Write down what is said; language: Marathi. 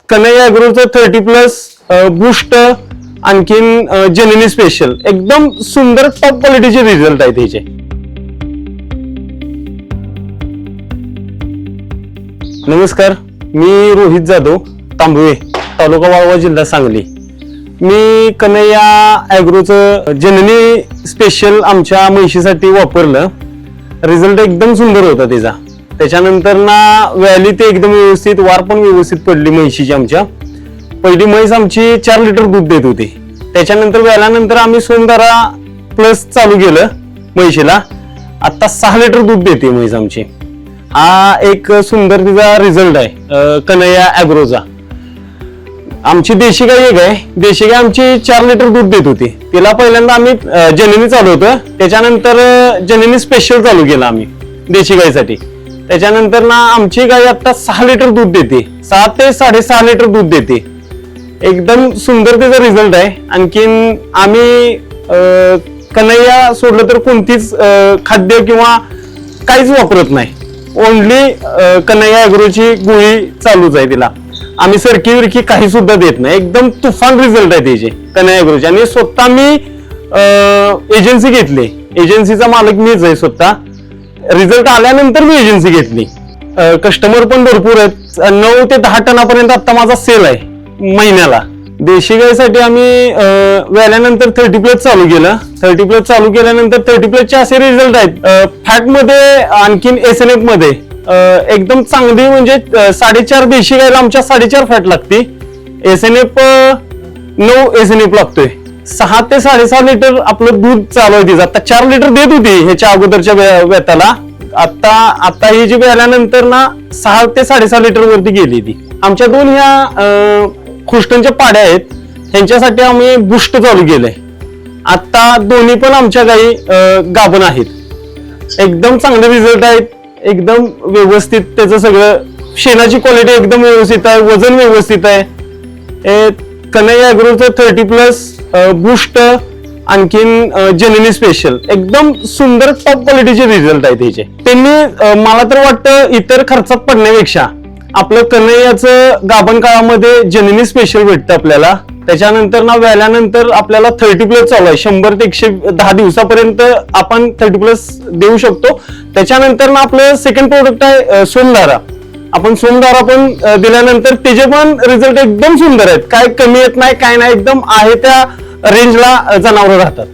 कन्हैया ॲग्रोचं 30+ बूस्ट आणखीन जननी स्पेशल एकदम सुंदर टॉप क्वालिटीचे रिझल्ट आहेत त्याचे. नमस्कार, मी रोहित जाधव, तांबवे, तालुका वाळवा, जिल्हा सांगली. मी कन्हैया ॲग्रोचं जननी स्पेशल आमच्या म्हशीसाठी वापरलं. रिझल्ट एकदम सुंदर होता त्याचा. त्याच्यानंतर ना व्हॅली ते एकदम व्यवस्थित, वार पण व्यवस्थित पडली म्हशीची. आमच्या पहिली म्हैस आमची 4 लिटर दूध देत होती. त्याच्यानंतर व्याल्यानंतर आम्ही सोमधारा प्लस चालू केलं म्हशीला. आता 6 लिटर दूध देते म्हैस आमची. हा एक सुंदर तिचा रिझल्ट आहे कन्हैया ॲग्रोचा. आमची देशी गाय एक आहे. देशी गाय आमची 4 लिटर दूध देत होती. तिला पहिल्यांदा आम्ही जननी चालू होतं, त्याच्यानंतर जननी स्पेशल चालू केलं आम्ही देशी गायसाठी. त्याच्यानंतर ना आमची गाय आता 6 लिटर दूध देते. 6 ते 6.5 लिटर दूध देते. एकदम सुंदर त्याचा रिझल्ट आहे. आणखीन आम्ही कन्हैया सोडलं तर कोणतीच खाद्य किंवा काहीच वापरत नाही. ओनली कन्हैया ॲग्रोची गोळी चालूच आहे तिला. आम्ही सरकी विरकी काही सुद्धा देत नाही. एकदम तुफान रिझल्ट आहे त्याचे कन्हैया ॲग्रोचे. आणि स्वतः मी एजन्सी घेतली. एजन्सीचा मालक मीच आहे स्वतः. रिझल्ट आल्यानंतर मी एजन्सी घेतली. कस्टमर पण भरपूर आहेत. 9 ते 10 टनापर्यंत आता माझा सेल आहे महिन्याला. देशी गायसाठी आम्ही व्याल्यानंतर 30+ चालू केलं. 30+ चालू केल्यानंतर 30+ असे रिझल्ट आहेत. फॅट मध्ये आणखीन SNF मध्ये एकदम चांगली, म्हणजे 4.5 देशी गायला आमच्या 4.5 फॅट लागते. SNF 9 SNF लागतोय. 6 ते 6.5 लिटर आपलं दूध चालू आहे तिचं. आता 4 लिटर देत होती ह्याच्या अगोदरच्या वेताला. आता ही जी व्याल्यानंतर ना 6 ते 6.5 लिटर वरती गेली ती. आमच्या 2 ह्या खुष्टनच्या पाड्या आहेत, ह्यांच्यासाठी आम्ही बूस्ट चालू केलंय. आता दोन्ही पण आमच्या गायी गाभण आहेत. एकदम चांगले रिझल्ट आहेत. एकदम व्यवस्थित त्याचं सगळं, शेणाची क्वालिटी एकदम व्यवस्थित आहे, वजन व्यवस्थित आहे. कन्हैया ॲग्रोचं 30+ बूस्ट आणखीन जननी स्पेशल एकदम सुंदर टॉप क्वालिटीचे रिझल्ट आहे त्याचे. त्यांनी मला तर वाटतं इतर खर्चात पडण्यापेक्षा आपलं कन्हैयाचं गाभण काळामध्ये जननी स्पेशल भेटतं आपल्याला. त्याच्यानंतर ना व्याल्यानंतर आपल्याला 30+ चालू आहे. 100 ते 110 दिवसापर्यंत आपण 30+ देऊ शकतो. त्याच्यानंतर ना आपलं सेकंड प्रोडक्ट आहे सोमधारा. आपण सोमधारा पण दिल्यानंतर त्याचे पण रिझल्ट एकदम सुंदर आहेत. काय कमी येत नाही, काय नाही, एकदम आहे त्या रेंजला जनावर राहतात.